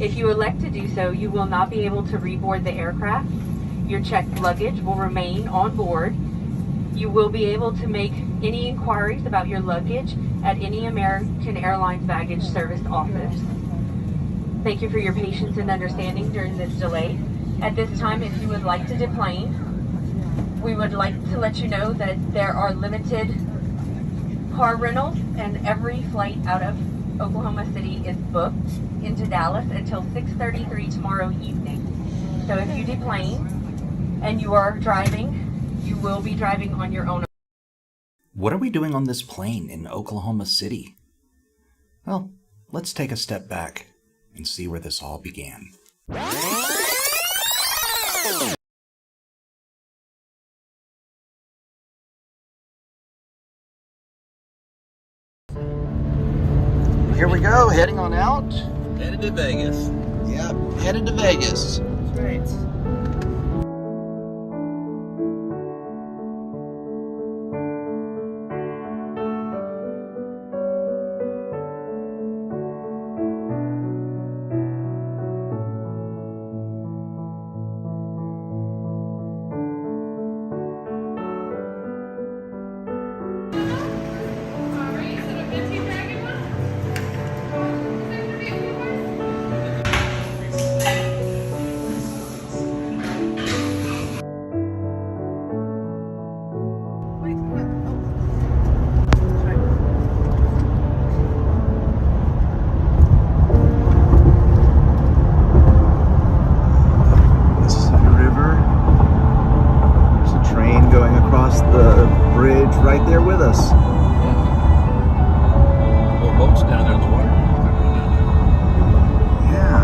If you elect to do so, you will not be able to reboard the aircraft. Your checked luggage will remain on board. You will be able to make any inquiries about your luggage at any American Airlines baggage service office. Thank you for your patience and understanding during this delay. At this time, if you would like to deplane, we would like to let you know that there are limited car rentals and every flight out of Oklahoma City is booked into Dallas until 6:33 tomorrow evening. So if you deplane and you are driving, you will be driving on your own. What are we doing on this plane in Oklahoma City? Well, let's take a step back and see where this all began. Here we go, heading on out. Headed to Vegas. Yep, headed to Vegas. That's right. Right there with us. Yeah. Little boats down there in the water. Yeah.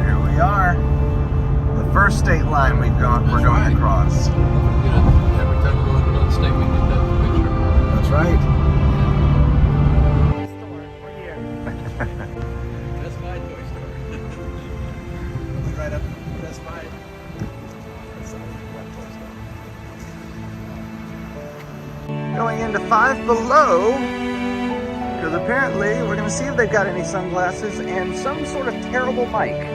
Here we are. The first state line we're going across. Every time we go into another state, we get that picture. That's right. Best Buy toy store. Right up Best Buy. Going into Five Below, because apparently we're going to see if they've got any sunglasses and some sort of terrible mic.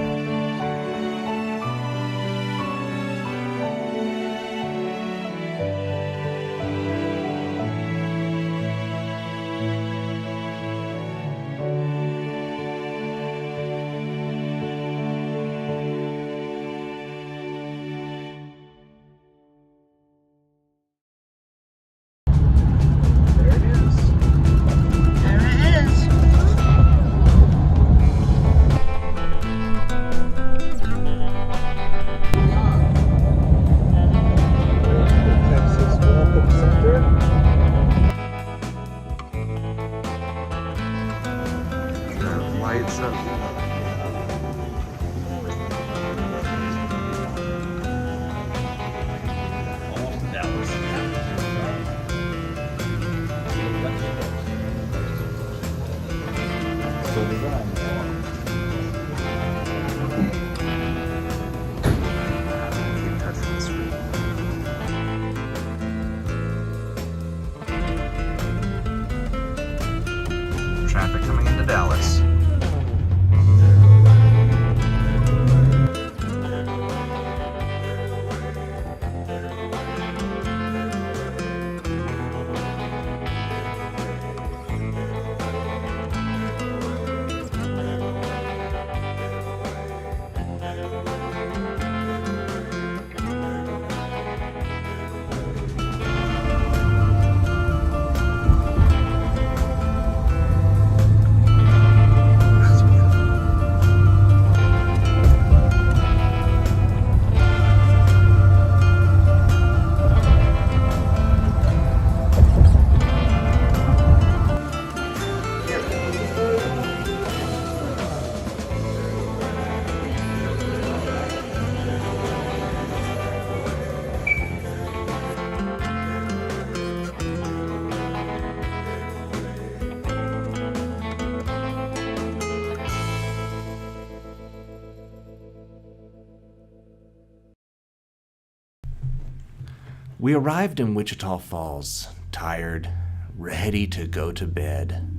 We arrived in Wichita Falls, tired, ready to go to bed.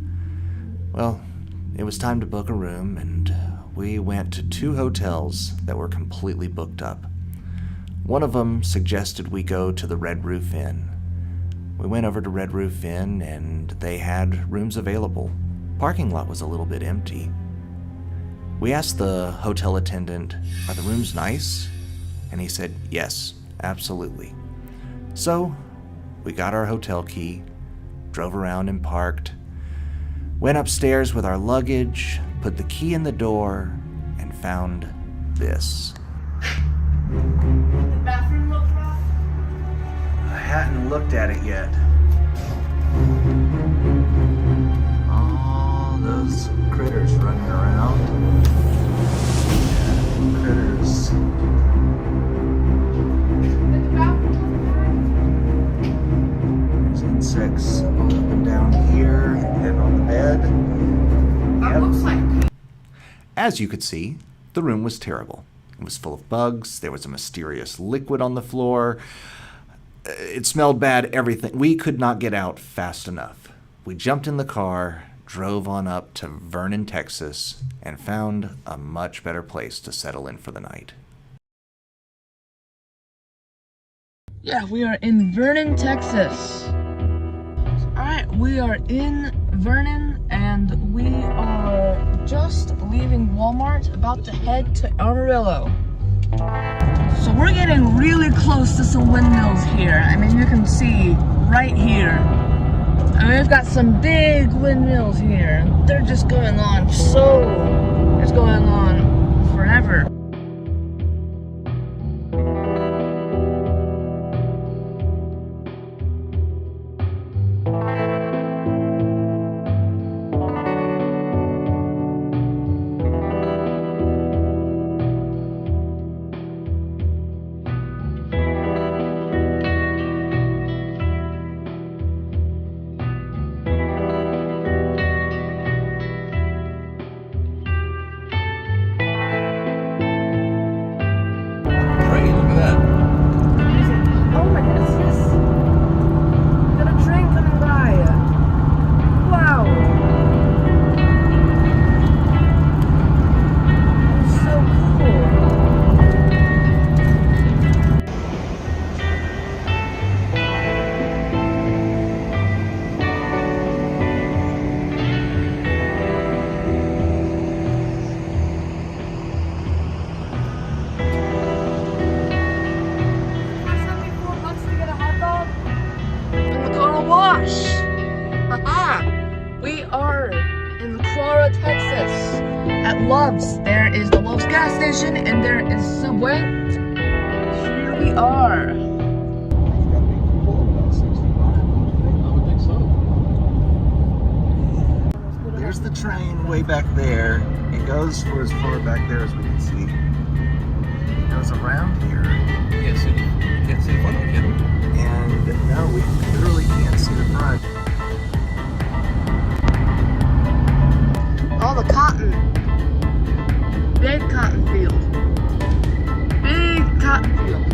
Well, it was time to book a room, and we went to 2 hotels that were completely booked up. One of them suggested we go to the Red Roof Inn. We went over to Red Roof Inn, and they had rooms available. Parking lot was a little bit empty. We asked the hotel attendant, "Are the rooms nice?" And he said, "Yes, absolutely." So, we got our hotel key, drove around and parked, went upstairs with our luggage, put the key in the door, and found this. The bathroom looks rough. I hadn't looked at it yet. All those critters running around. Critters. There's insects all up and down here and on the bed. That looks like. As you could see, the room was terrible. It was full of bugs. There was a mysterious liquid on the floor. It smelled bad, everything. We could not get out fast enough. We jumped in the car, drove on up to Vernon, Texas, and found a much better place to settle in for the night. Yeah, we are in Vernon, Texas. Alright, we are in Vernon and we are just leaving Walmart, about to head to Amarillo. So we're getting really close to some windmills here. I mean, you can see right here. I mean, we've got some big windmills here. They're just going on it's going on forever. Trey, look at that. Oh my goodness, yes. Got a train coming by. Wow. That's so cool. In the car wash. We are in Clara, Texas. At Love's. There is the Love's gas station and there is Subway. Here we are. I would think so. There's the train way back there. It goes for as far back there as we can see. It goes around here. Can't see the front of it, can we? And no, we literally can't see the front. All the cotton. Big cotton field. Big cotton field.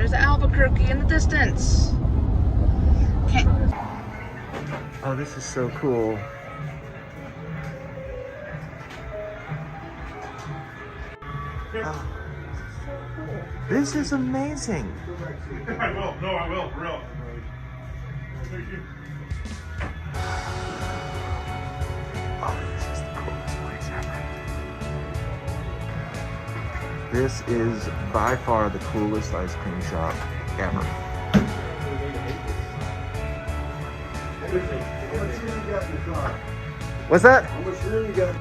There's Albuquerque in the distance. Okay. Oh, this is so cool. Oh, this is amazing. I will. No, I will. For real. Thank you. Oh, this is the coolest place ever. This is by far the coolest ice cream shop ever. What's that? How much room you got?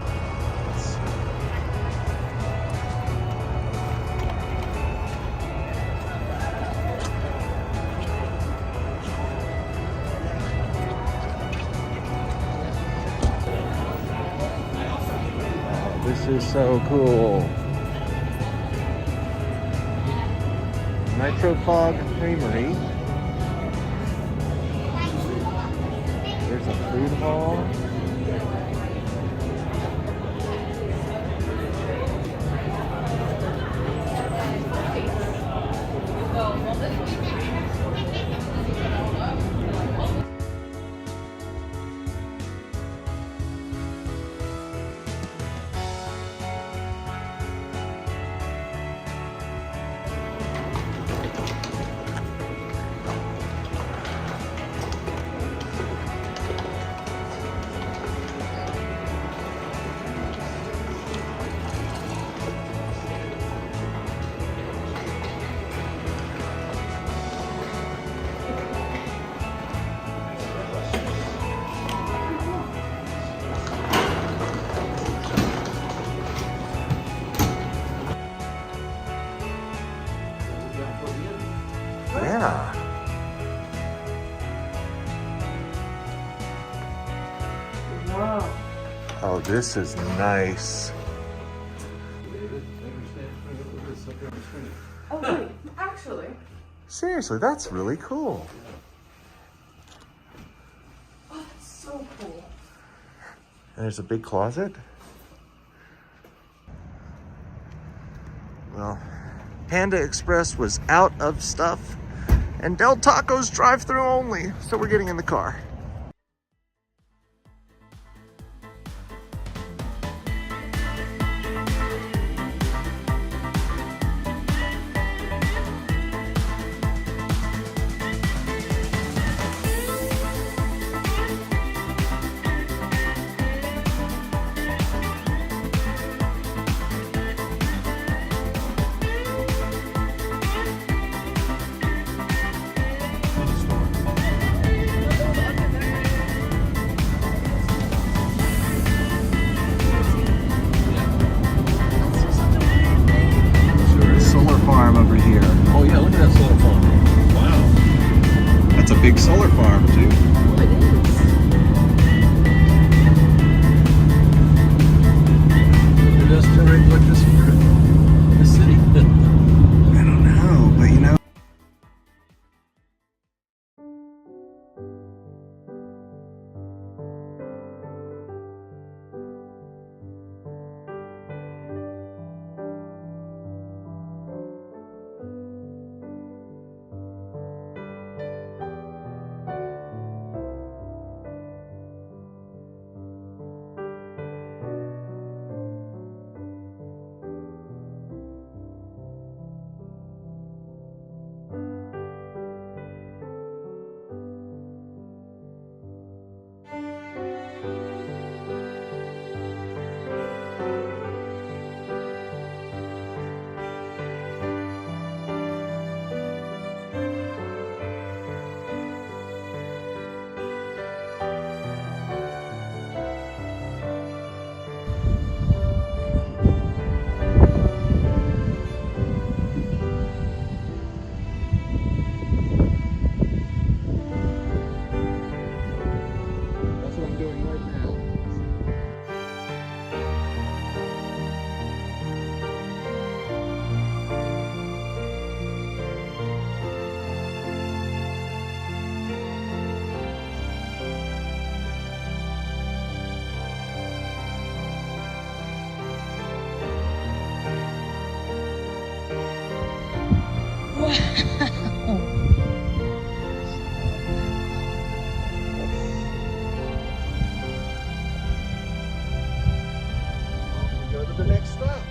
This is so cool. Nitro Fog Creamery. There's a food hall. Yeah. Wow. Oh, this is nice. Oh wait, actually. Seriously, that's really cool. Oh, that's so cool. And there's a big closet. Well, Panda Express was out of stuff, and Del Taco's drive-through only, so we're getting in the car. Go to the next stop.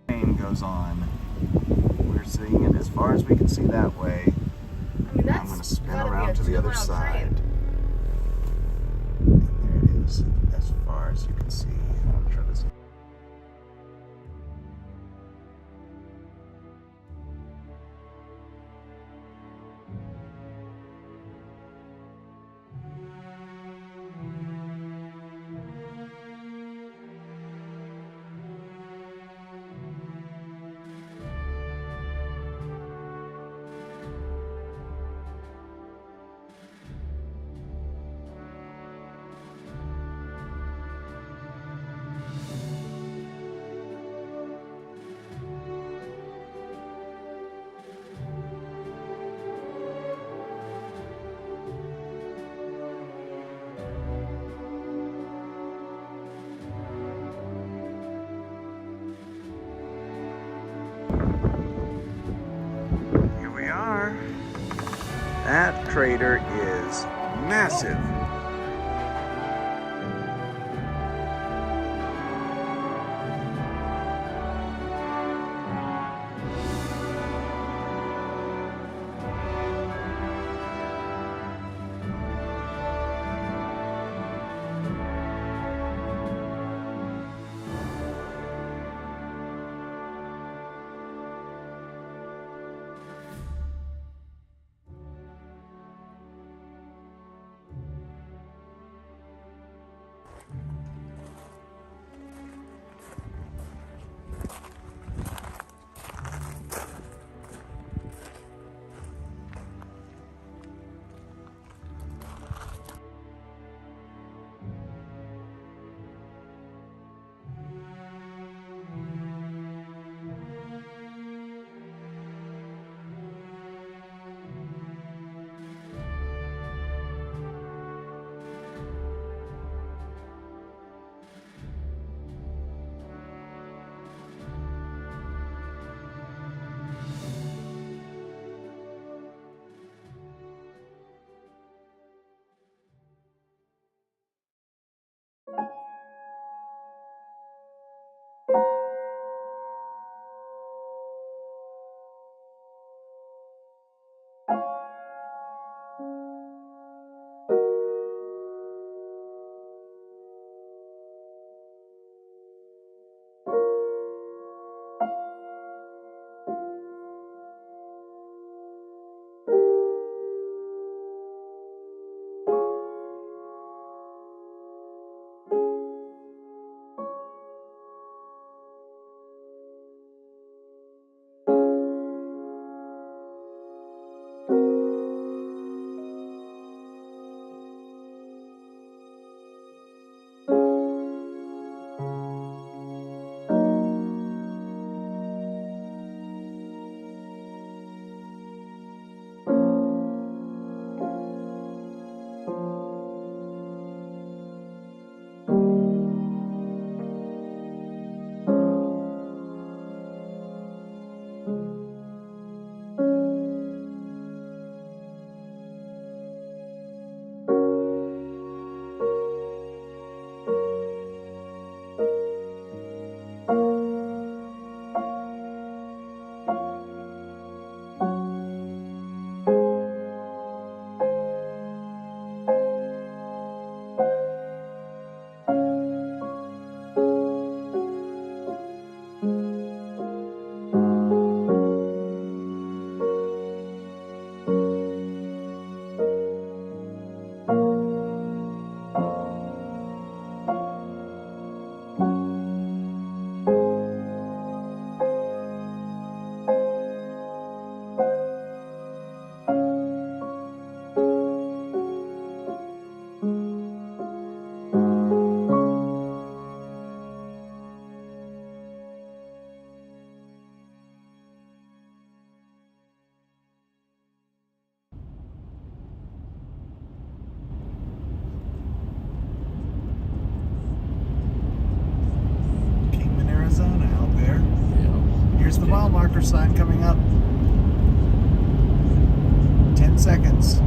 Train goes on. We're seeing it as far as we can see that way. I mean, I'm going to spin around to the other side. And there it is, as far as you can see. I'm going to try this. Here we are. That crater is massive. sign coming up. 10 seconds.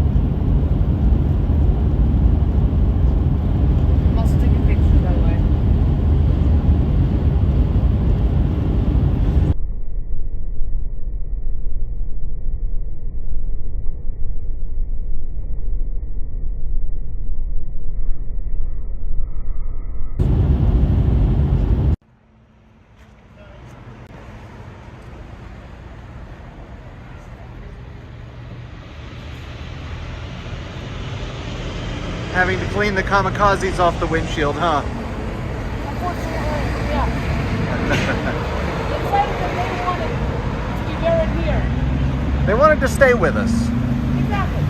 I'm also taking pictures, by the way. Having to clean the kamikazes off the windshield, huh? Unfortunately, yeah. They decided that they wanted to be buried here. They wanted to stay with us. Exactly.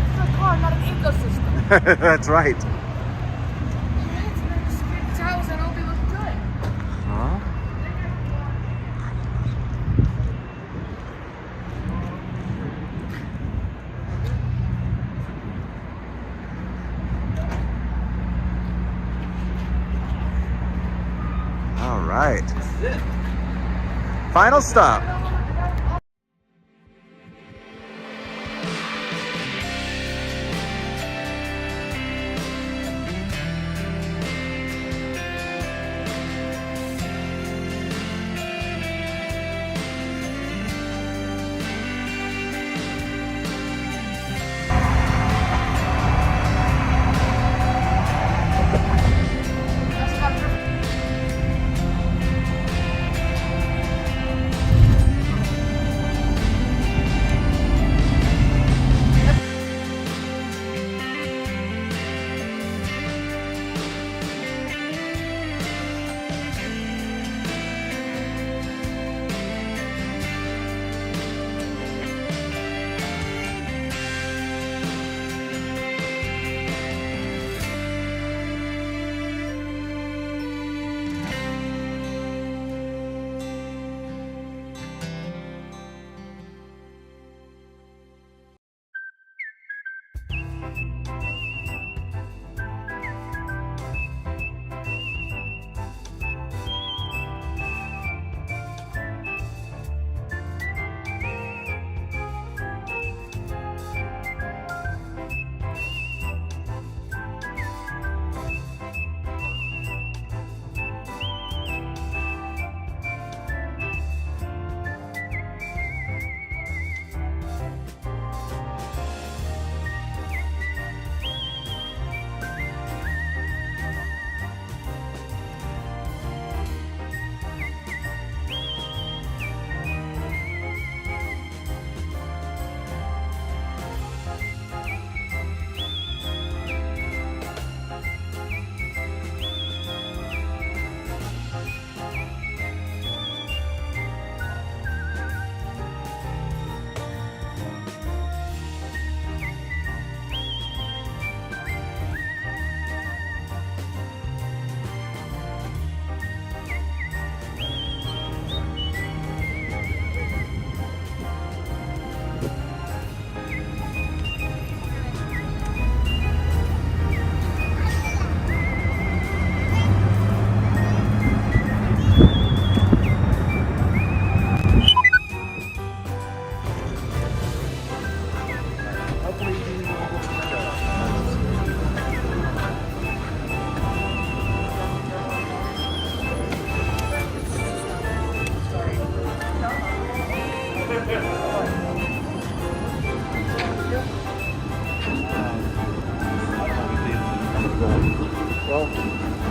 It's a car, not an ecosystem. That's right. Alright, so then just scrape the towels and it'll be looking good. Huh? All right. Final stop. That's not perfect. Well,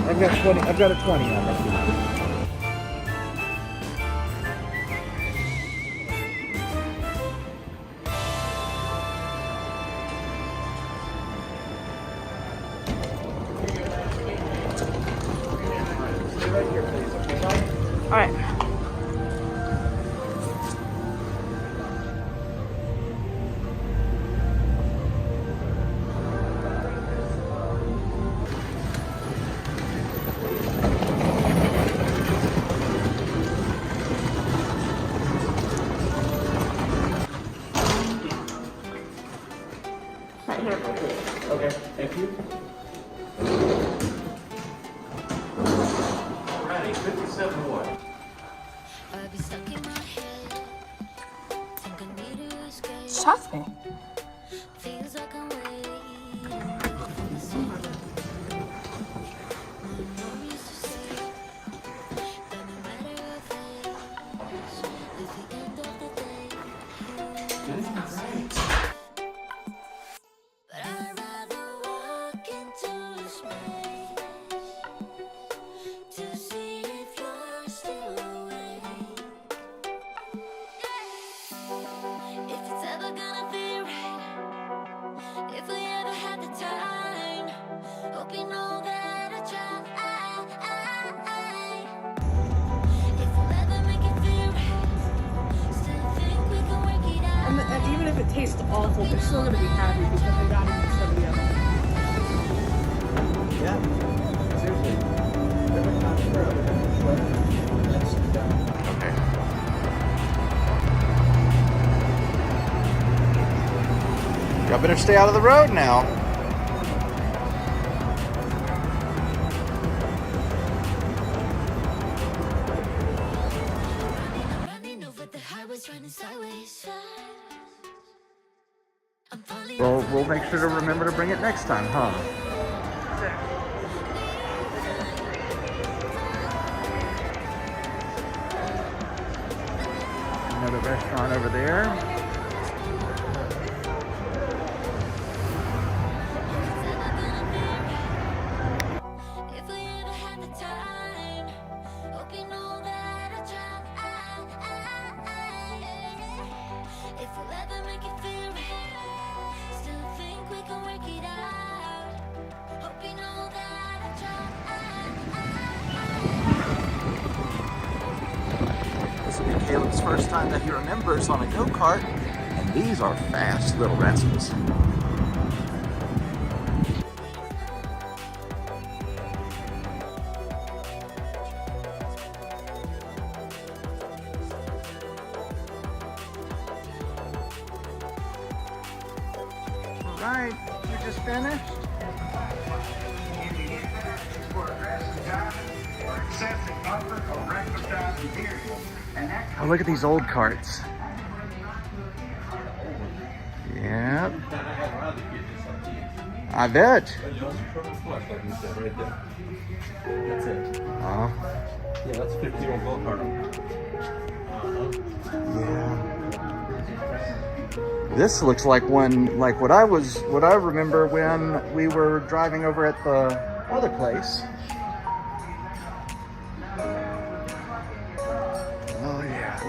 I've got 20. I've got a 20 on it. All right. Okay, thank you. 57 what? I'd be stuck in my head. Think I need to escape. Shut me. Feels like I'm waiting for the same. My mom used to say that no matter what face, at the end of the day, but I'd rather walk into space to see if you're still awake. If it's ever gonna be right, if we ever had the time, hope you know that I try. If we'll ever make it feel right, still think we can work it out. And even if it tastes awful, they're still gonna be happy because they got to eat somebody else. Okay. Y'all better stay out of the road now. Running over the highways, running sideways. I'm falling. Well, we'll make sure to remember to bring it next time, huh? Another restaurant over there. If we ever had the time, hope you know that I try. If we'll ever make it feel right, still think we can work it out. Hope you know that I try. This will be Caleb's first time that he remembers on a go-kart, and these are fast little rascals. All right, you just finished? Oh, look at these old carts. Yep. I bet. That's it. Oh, Yeah, that's 50-year-old go-kart. yeah. This looks like one, like what I remember when we were driving over at the other place. Oh yeah.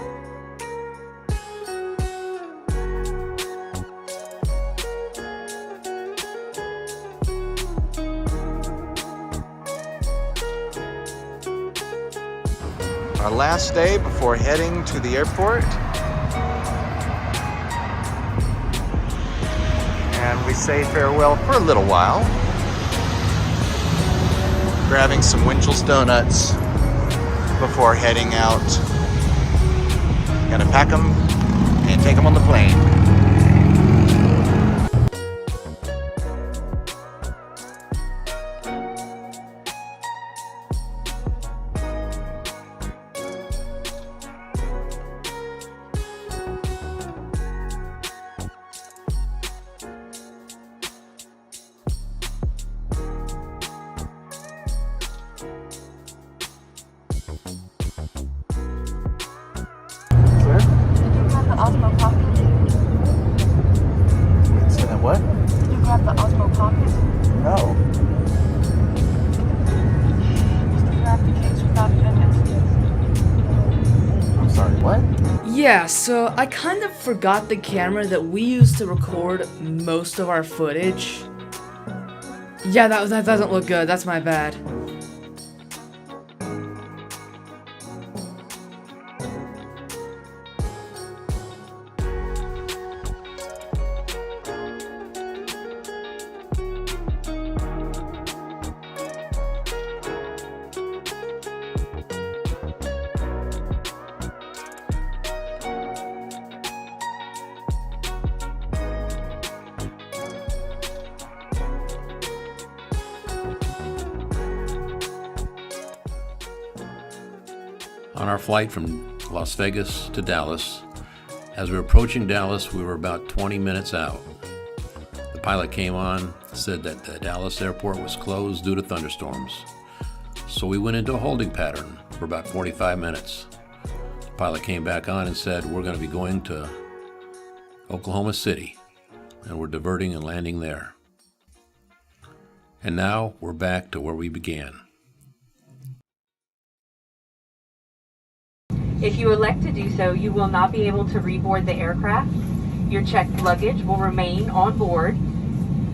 Our last day before heading to the airport. And we say farewell for a little while. Grabbing some Winchell's Donuts before heading out. Gotta pack them and take them on the plane. Sure. Did you grab the Osmo Pocket? Say that what? Did you grab the Osmo Pocket? No. Mr. Grab the case without finished. I'm sorry, what? Yeah, so I kind of forgot the camera that we used to record most of our footage. Yeah, that doesn't look good. That's my bad. on our flight from Las Vegas to Dallas. As we were approaching Dallas, we were about 20 minutes out. The pilot came on, said that the Dallas airport was closed due to thunderstorms. So we went into a holding pattern for about 45 minutes. The pilot came back on and said, we're going to be going to Oklahoma City, and we're diverting and landing there. And now we're back to where we began. If you elect to do so, you will not be able to reboard the aircraft. Your checked luggage will remain on board.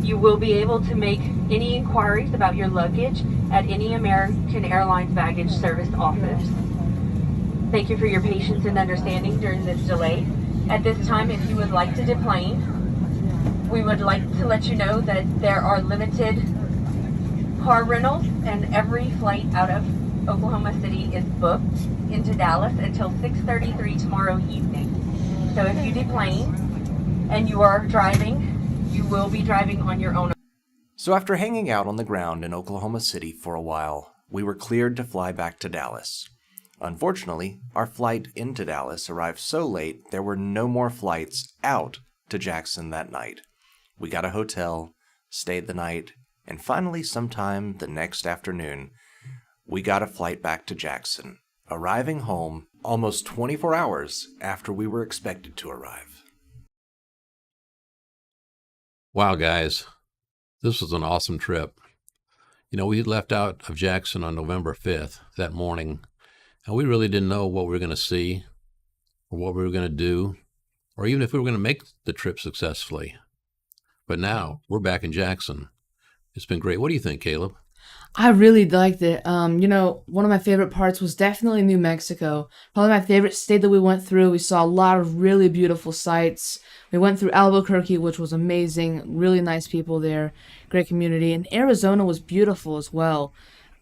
You will be able to make any inquiries about your luggage at any American Airlines baggage service office. Thank you for your patience and understanding during this delay. At this time, if you would like to deplane, we would like to let you know that there are limited car rentals and every flight out of Oklahoma City is booked into Dallas until 6:33 tomorrow evening. So if you deplane and you are driving, you will be driving on your own. So after hanging out on the ground in Oklahoma City for a while, we were cleared to fly back to Dallas. Unfortunately, our flight into Dallas arrived so late there were no more flights out to Jackson that night. We got a hotel, stayed the night, and finally sometime the next afternoon, we got a flight back to Jackson, arriving home almost 24 hours after we were expected to arrive. Wow, guys, this was an awesome trip. You know, we had left out of Jackson on November 5th that morning, and we really didn't know what we were going to see or what we were going to do, or even if we were going to make the trip successfully. But now we're back in Jackson. It's been great. What do you think, Caleb? I really liked it. One of my favorite parts was definitely New Mexico. Probably my favorite state that we went through. We saw a lot of really beautiful sights. We went through Albuquerque, which was amazing. Really nice people there. Great community. And Arizona was beautiful as well.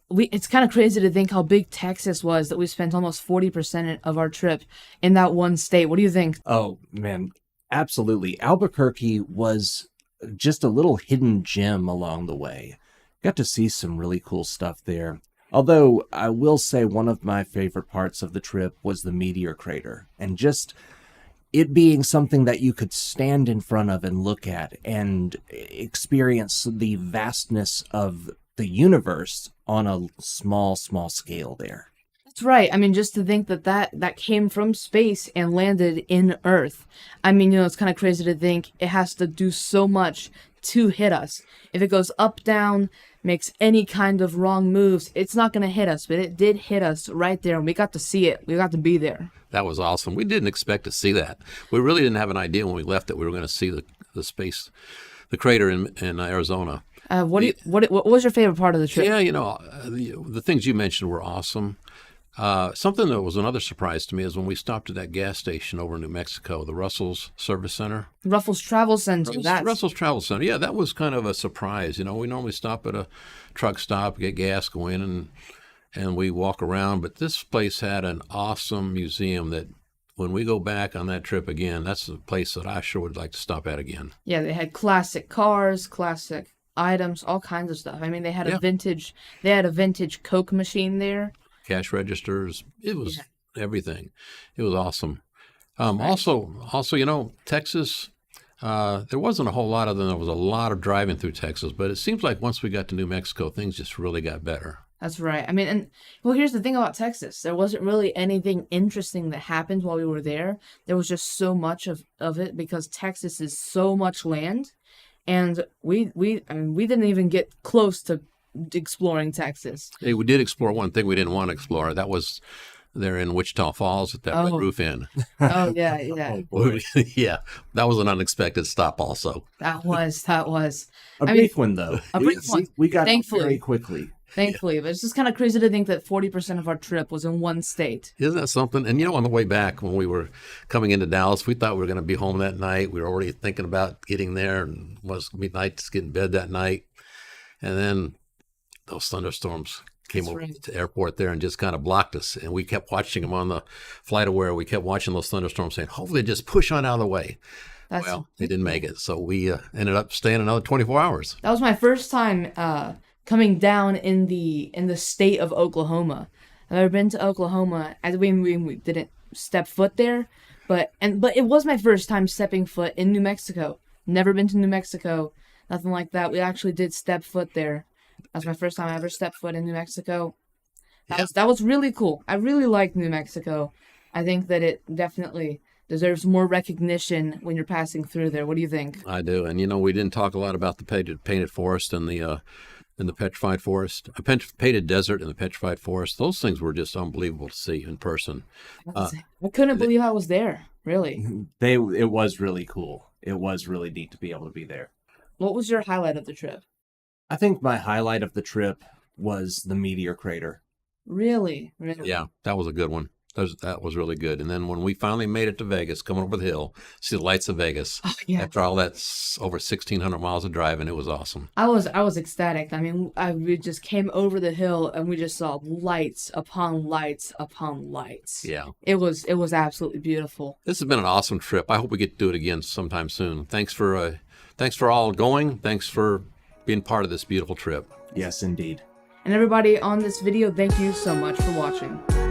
It's kind of crazy to think how big Texas was, that we spent almost 40% of our trip in that one state. What do you think? Oh, man, absolutely. Albuquerque was just a little hidden gem along the way. Got to see some really cool stuff there. Although I will say one of my favorite parts of the trip was the meteor crater, and just it being something that you could stand in front of and look at and experience the vastness of the universe on a small scale there. That's right. I mean, just to think that came from space and landed in Earth. I mean, it's kind of crazy to think it has to do so much to hit us. If it goes up, down, makes any kind of wrong moves, it's not going to hit us. But it did hit us right there, and we got to see it. We got to be there. That was awesome. We didn't expect to see that. We really didn't have an idea when we left that we were going to see the space, the crater in Arizona. What was your favorite part of the trip? Yeah, the things you mentioned were awesome. Something that was another surprise to me is when we stopped at that gas station over in New Mexico, the Russell's Service Center. Russell's Travel Center. Russell's Travel Center. Yeah, that was kind of a surprise. We normally stop at a truck stop, get gas, go in, and we walk around. But this place had an awesome museum that when we go back on that trip again, that's a place that I sure would like to stop at again. Yeah, they had classic cars, classic items, all kinds of stuff. I mean, they had a vintage Coke machine there. Cash registers. It was everything. It was awesome. Also, Texas, there wasn't a whole lot of them. There was a lot of driving through Texas, but it seems like once we got to New Mexico, things just really got better. That's right. I mean, here's the thing about Texas. There wasn't really anything interesting that happened while we were there. There was just so much of it because Texas is so much land, and we didn't even get close to exploring Texas. Hey, we did explore one thing we didn't want to explore. That was there in Wichita Falls at that Red Roof Inn. Oh, yeah. Yeah, that was an unexpected stop also. That was. A brief one, though. A brief one. We got Thankfully. very quickly. Thankfully, but it's just kind of crazy to think that 40% of our trip was in one state. Isn't that something? And on the way back, when we were coming into Dallas, we thought we were going to be home that night. We were already thinking about getting there and it was going to be night to get in bed that night. And then those thunderstorms came over to the airport there and just kind of blocked us. And we kept watching them on the flight aware. We kept watching those thunderstorms saying, hopefully they just push on out of the way. Well, they didn't make it. So we ended up staying another 24 hours. That was my first time coming down in the state of Oklahoma. I've ever been to Oklahoma. We didn't step foot there, but it was my first time stepping foot in New Mexico. Never been to New Mexico, nothing like that. We actually did step foot there. That's my first time I ever stepped foot in New Mexico. That was really cool. I really liked New Mexico. I think that it definitely deserves more recognition when you're passing through there. What do you think? I do. And, you know, we didn't talk a lot about the painted forest and the petrified forest, a painted desert and the petrified forest. Those things were just unbelievable to see in person. I couldn't believe I was there, really. It was really cool. It was really neat to be able to be there. What was your highlight of the trip? I think my highlight of the trip was the meteor crater. Really? Yeah, that was a good one. That was really good. And then when we finally made it to Vegas, coming over the hill, see the lights of Vegas. Oh, yeah. After all that over 1,600 miles of driving, it was awesome. I was ecstatic. I mean, we just came over the hill and we just saw lights upon lights upon lights. Yeah. It was absolutely beautiful. This has been an awesome trip. I hope we get to do it again sometime soon. Thanks for all going. Thanks for being part of this beautiful trip. Yes, indeed. And everybody on this video, thank you so much for watching.